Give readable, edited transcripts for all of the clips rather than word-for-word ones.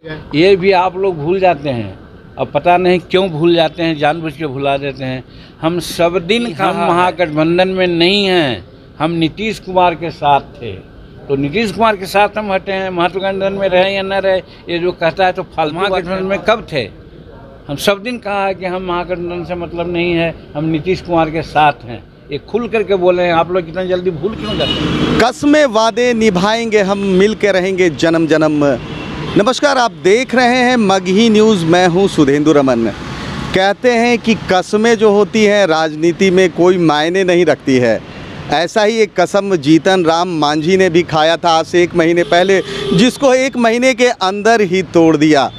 ये भी आप लोग भूल जाते हैं, अब पता नहीं क्यों भूल जाते हैं, जानबूझ के भुला देते हैं। हम सब दिन हम महागठबंधन में नहीं हैं, हम नीतीश कुमार के साथ थे, तो नीतीश कुमार के साथ हम हटे हैं। महागठबंधन में रहे या न रहे, ये जो कहता है तो फालतू। महागठबंधन में कब थे? हम सब दिन कहा है कि हम महागठबंधन से मतलब नहीं है, हम नीतीश कुमार के साथ हैं। ये खुल करके बोले हैं, आप लोग इतना जल्दी भूल क्यों जाते हैं? कसमें वादे निभाएंगे, हम मिल के रहेंगे जन्म जन्म। नमस्कार, आप देख रहे हैं मगही न्यूज़, मैं हूं सुधेंदु रमन। कहते हैं कि कसमें जो होती हैं राजनीति में कोई मायने नहीं रखती है। ऐसा ही एक कसम जीतन राम मांझी ने भी खाया था आज से 1 महीने पहले, जिसको 1 महीने के अंदर ही तोड़ दिया।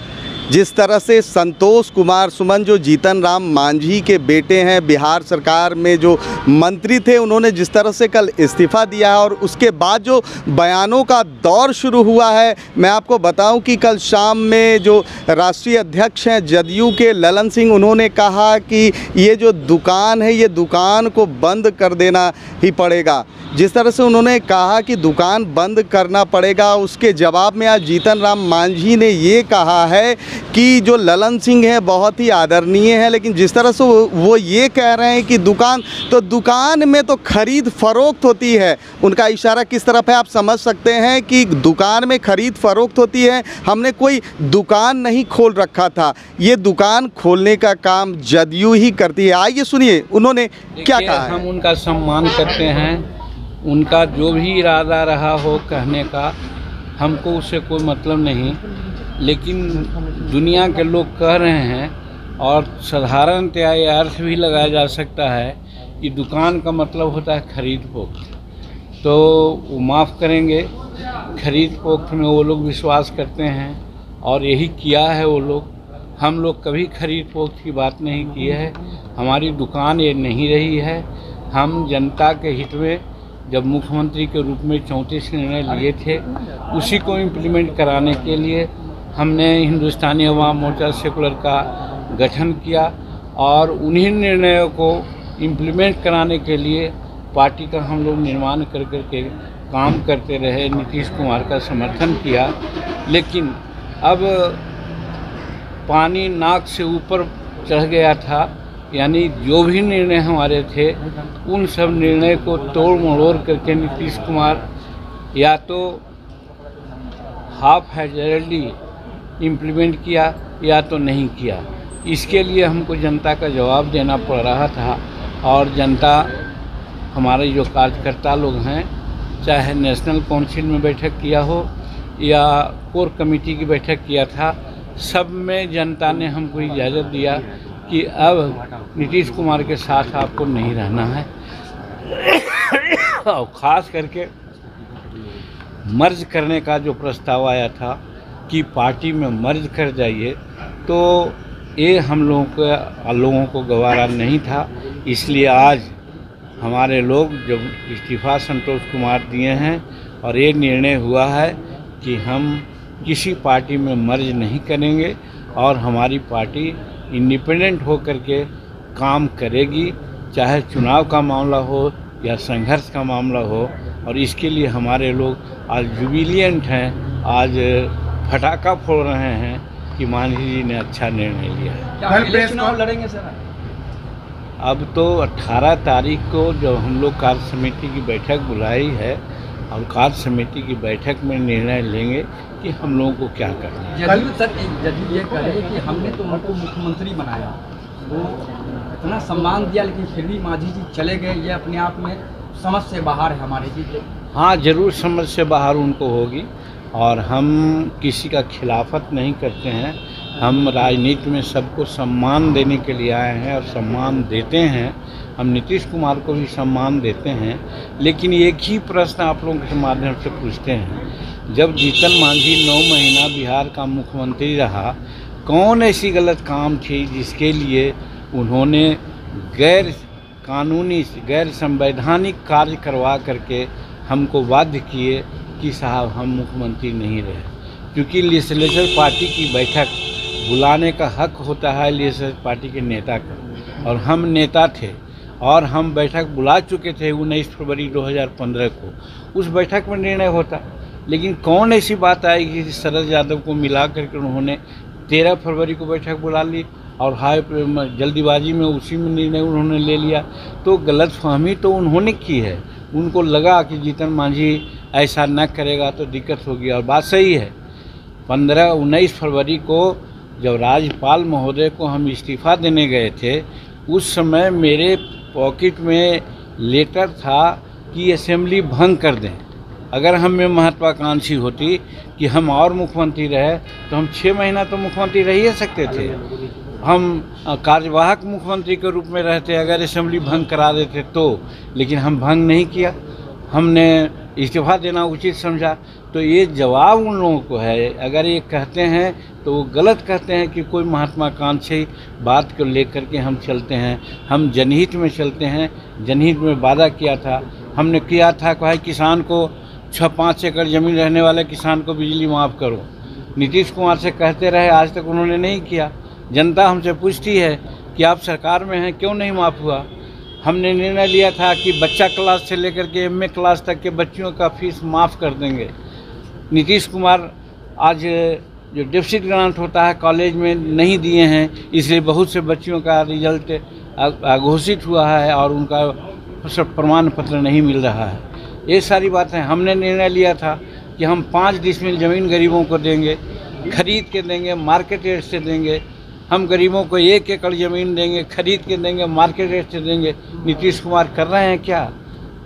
जिस तरह से संतोष कुमार सुमन जो जीतन राम मांझी के बेटे हैं, बिहार सरकार में जो मंत्री थे, उन्होंने जिस तरह से कल इस्तीफ़ा दिया है और उसके बाद जो बयानों का दौर शुरू हुआ है, मैं आपको बताऊं कि कल शाम में जो राष्ट्रीय अध्यक्ष हैं जदयू के ललन सिंह, उन्होंने कहा कि ये जो दुकान है, ये दुकान को बंद कर देना ही पड़ेगा। जिस तरह से उन्होंने कहा कि दुकान बंद करना पड़ेगा, उसके जवाब में आज जीतन राम मांझी ने ये कहा है कि जो ललन सिंह है बहुत ही आदरणीय है, लेकिन जिस तरह से वो ये कह रहे हैं कि दुकान में तो खरीद फरोख्त होती है। उनका इशारा किस तरफ है आप समझ सकते हैं कि दुकान में खरीद फरोख्त होती है। हमने कोई दुकान नहीं खोल रखा था, ये दुकान खोलने का काम जदयू ही करती है। आइए सुनिए उन्होंने क्या कहा है। हम उनका सम्मान करते हैं, उनका जो भी इरादा रहा हो कहने का, हमको उससे कोई मतलब नहीं, लेकिन दुनिया के लोग कह रहे हैं और साधारणतया ये अर्थ भी लगाया जा सकता है कि दुकान का मतलब होता है खरीद फोक्त, तो वो माफ़ करेंगे, खरीद फोक्त में वो लोग विश्वास करते हैं और यही किया है वो लोग। हम लोग कभी खरीद फोक्त की बात नहीं की है, हमारी दुकान ये नहीं रही है। हम जनता के हित में जब मुख्यमंत्री के रूप में 34 निर्णय लिए थे, उसी को इम्प्लीमेंट कराने के लिए हमने हिंदुस्तानी अवाम मोर्चा सेकुलर का गठन किया और उन्हीं निर्णयों को इम्प्लीमेंट कराने के लिए पार्टी का हम लोग निर्माण कर के काम करते रहे, नीतीश कुमार का समर्थन किया। लेकिन अब पानी नाक से ऊपर चढ़ गया था, यानी जो भी निर्णय हमारे थे उन सब निर्णय को तोड़ मरोड़ करके नीतीश कुमार या तो हाफ हैजर्डली इम्प्लीमेंट किया या तो नहीं किया। इसके लिए हमको जनता का जवाब देना पड़ रहा था और जनता, हमारे जो कार्यकर्ता लोग हैं, चाहे नेशनल काउंसिल में बैठक किया हो या कोर कमेटी की बैठक किया था, सब में जनता ने हमको इजाज़त दिया कि अब नीतीश कुमार के साथ आपको नहीं रहना है। और ख़ास करके मर्ज करने का जो प्रस्ताव आया था कि पार्टी में मर्ज कर जाइए, तो ये हम लोगों को गवारा नहीं था। इसलिए आज हमारे लोग जब इस्तीफ़ा संतोष कुमार दिए हैं और ये निर्णय हुआ है कि हम किसी पार्टी में मर्ज नहीं करेंगे और हमारी पार्टी इंडिपेंडेंट हो करके काम करेगी, चाहे चुनाव का मामला हो या संघर्ष का मामला हो। और इसके लिए हमारे लोग आज जुबिलियंट हैं, आज फटाका फोड़ रहे हैं कि मांझी जी ने अच्छा निर्णय लिया है। चुनाव लड़ेंगे सर? अब तो 18 तारीख को जब हम लोग कार्य समिति की बैठक बुलाई है और कार्य समिति की बैठक में निर्णय लेंगे कि हम लोगों को क्या करना है। जदयू ये कह रही है कि हमने तो उनको मुख्यमंत्री बनाया, वो इतना सम्मान दिया, लेकिन फिर भी मांझी जी चले गए, ये अपने आप में समझ से बाहर है हमारे जी। हाँ, ज़रूर समझ से बाहर उनको होगी और हम किसी का खिलाफत नहीं करते हैं। हम राजनीति में सबको सम्मान देने के लिए आए हैं और सम्मान देते हैं। हम नीतीश कुमार को भी सम्मान देते हैं, लेकिन एक ही प्रश्न आप लोगों के माध्यम से पूछते हैं, जब जीतन मांझी 9 महीना बिहार का मुख्यमंत्री रहा, कौन ऐसी गलत काम थी जिसके लिए उन्होंने गैर कानूनी, गैर संवैधानिक कार्य करवा करके हमको बाध्य किए कि साहब हम मुख्यमंत्री नहीं रहे? क्योंकि लेजिस्लेचर पार्टी की बैठक बुलाने का हक होता है लेजिस्लेचर पार्टी के नेता का, और हम नेता थे और हम बैठक बुला चुके थे 19 फरवरी 2015 को। उस बैठक में निर्णय होता, लेकिन कौन ऐसी बात आएगी कि शरद यादव को मिला करके उन्होंने 13 फरवरी को बैठक बुला ली और हाय जल्दीबाजी में उसी में निर्णय उन्होंने ले लिया। तो गलतफहमी तो उन्होंने की है, उनको लगा कि जीतन मांझी ऐसा न करेगा तो दिक्कत होगी। और बात सही है, 19 फरवरी को जब राज्यपाल महोदय को हम इस्तीफ़ा देने गए थे, उस समय मेरे पॉकेट में लेटर था कि असेंबली भंग कर दें। अगर हम में महत्वाकांक्षी होती कि हम और मुख्यमंत्री रहे तो हम 6 महीना तो मुख्यमंत्री रह ही सकते थे, हम कार्यवाहक मुख्यमंत्री के रूप में रहते अगर असेंबली भंग करा देते तो। लेकिन हम भंग नहीं किया, हमने इस्तीफ़ा देना उचित समझा। तो ये जवाब उन लोगों को है, अगर ये कहते हैं तो वो गलत कहते हैं कि कोई महत्वाकांक्षी बात को लेकर के हम चलते हैं। हम जनहित में चलते हैं, जनहित में वादा किया था, हमने किया था कि भाई किसान को 6-5 एकड़ ज़मीन रहने वाले किसान को बिजली माफ़ करो। नीतीश कुमार से कहते रहे, आज तक उन्होंने नहीं किया। जनता हमसे पूछती है कि आप सरकार में हैं क्यों नहीं माफ़ हुआ। हमने निर्णय लिया था कि बच्चा क्लास से लेकर के MA क्लास तक के बच्चियों का फीस माफ़ कर देंगे। नीतीश कुमार आज जो डिफिसिट ग्रांट होता है कॉलेज में नहीं दिए हैं, इसलिए बहुत से बच्चियों का रिजल्ट अघोषित हुआ है और उनका प्रमाण पत्र नहीं मिल रहा है। ये सारी बातें हमने निर्णय लिया था कि हम 5 डिसमिल ज़मीन गरीबों को देंगे, खरीद के देंगे, मार्केट रेट से देंगे। हम गरीबों को 1 एकड़ ज़मीन देंगे, खरीद के देंगे, मार्केट रेट से देंगे। नीतीश कुमार कर रहे हैं क्या?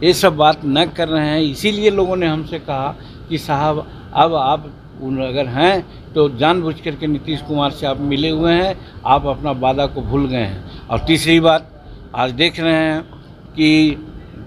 ये सब बात न कर रहे हैं। इसीलिए लोगों ने हमसे कहा कि साहब अब आप अगर हैं तो जानबूझ करके नीतीश कुमार से आप मिले हुए हैं, आप अपना वादा को भूल गए हैं। और तीसरी बात, आज देख रहे हैं कि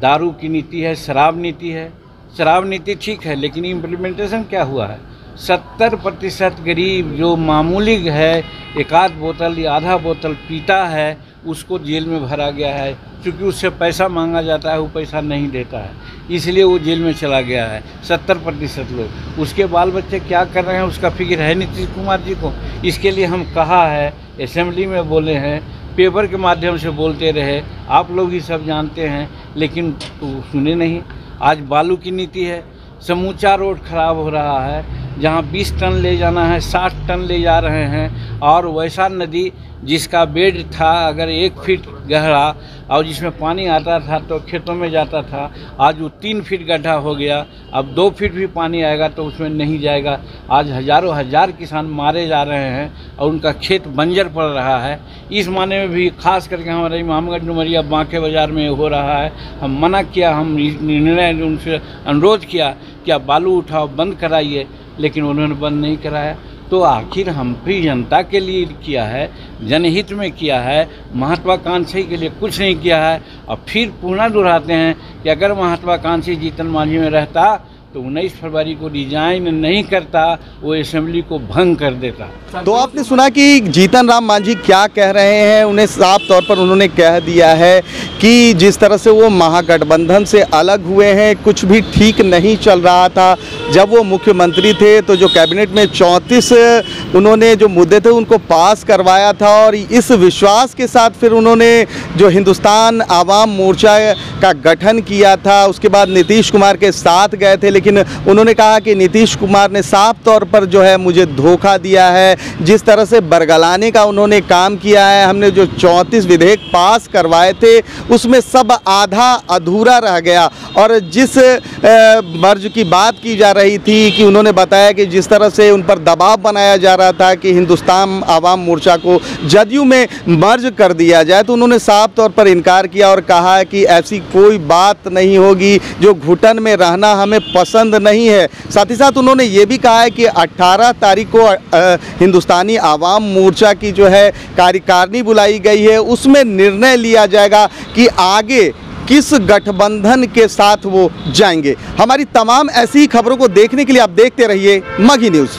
दारू की नीति है, शराब नीति है। शराब नीति ठीक है, लेकिन इम्प्लीमेंटेशन क्या हुआ है? 70% गरीब जो मामूली है, 1 बोतल या आधा बोतल पीता है, उसको जेल में भरा गया है। क्योंकि उससे पैसा मांगा जाता है, वो पैसा नहीं देता है, इसलिए वो जेल में चला गया है 70% लोग। उसके बाल बच्चे क्या कर रहे हैं उसका फिक्र है नीतीश कुमार जी को। इसके लिए हम कहा है, असेंबली में बोले हैं, पेपर के माध्यम से बोलते रहे, आप लोग ही सब जानते हैं, लेकिन तो सुने नहीं। आज बालू की नीति है, समूचा रोड खराब हो रहा है, जहां 20 टन ले जाना है 60 टन ले जा रहे हैं। और वैसा नदी जिसका बेड था अगर 1 फीट गहरा और जिसमें पानी आता था तो खेतों में जाता था, आज वो 3 फीट गड्ढा हो गया। अब 2 फीट भी पानी आएगा तो उसमें नहीं जाएगा। आज हज़ारों हज़ार किसान मारे जा रहे हैं और उनका खेत बंजर पड़ रहा है। इस माने में भी खास करके हमारे इमामगंज डुमरिया बांके बाज़ार में हो रहा है। हम मना किया, हम निर्णय उनसे अनुरोध किया कि आप बालू उठाओ, बंद कराइए, लेकिन उन्होंने बंद नहीं कराया। तो आखिर हम भी जनता के लिए किया है, जनहित में किया है, महत्वाकांक्षी के लिए कुछ नहीं किया है। और फिर पुनः दोहराते हैं कि अगर महत्वाकांक्षी जीतन मांझी में रहता तो 19 फरवरी को रिजाइन नहीं करता, वो असेंबली को भंग कर देता। तो आपने सुना कि जीतन राम मांझी क्या कह रहे हैं। उन्हें साफ तौर पर उन्होंने कह दिया है कि जिस तरह से वो महागठबंधन से अलग हुए हैं, कुछ भी ठीक नहीं चल रहा था। जब वो मुख्यमंत्री थे तो जो कैबिनेट में 34 उन्होंने जो मुद्दे थे उनको पास करवाया था, और इस विश्वास के साथ फिर उन्होंने जो हिंदुस्तान आवाम मोर्चा का गठन किया था, उसके बाद नीतीश कुमार के साथ गए थे। लेकिन उन्होंने कहा कि नीतीश कुमार ने साफ तौर पर जो है मुझे धोखा दिया है। जिस तरह से बरगलाने का उन्होंने काम किया है, हमने जो 34 विधेयक पास करवाए थे उसमें सब आधा अधूरा रह गया। और जिस मर्ज की बात की जा रही थी कि उन्होंने बताया कि जिस तरह से उन पर दबाव बनाया जा रहा था कि हिंदुस्तान आवाम मोर्चा को जदयू में मर्ज कर दिया जाए, तो उन्होंने साफ तौर पर इनकार किया और कहा कि ऐसी कोई बात नहीं होगी, जो घुटन में रहना हमें पसंद नहीं है। साथ ही साथ उन्होंने ये भी कहा है कि 18 तारीख को हिंदुस्तानी आवाम मोर्चा की जो है कार्यकारिणी बुलाई गई है, उसमें निर्णय लिया जाएगा कि आगे किस गठबंधन के साथ वो जाएंगे। हमारी तमाम ऐसी खबरों को देखने के लिए आप देखते रहिए मगही न्यूज़।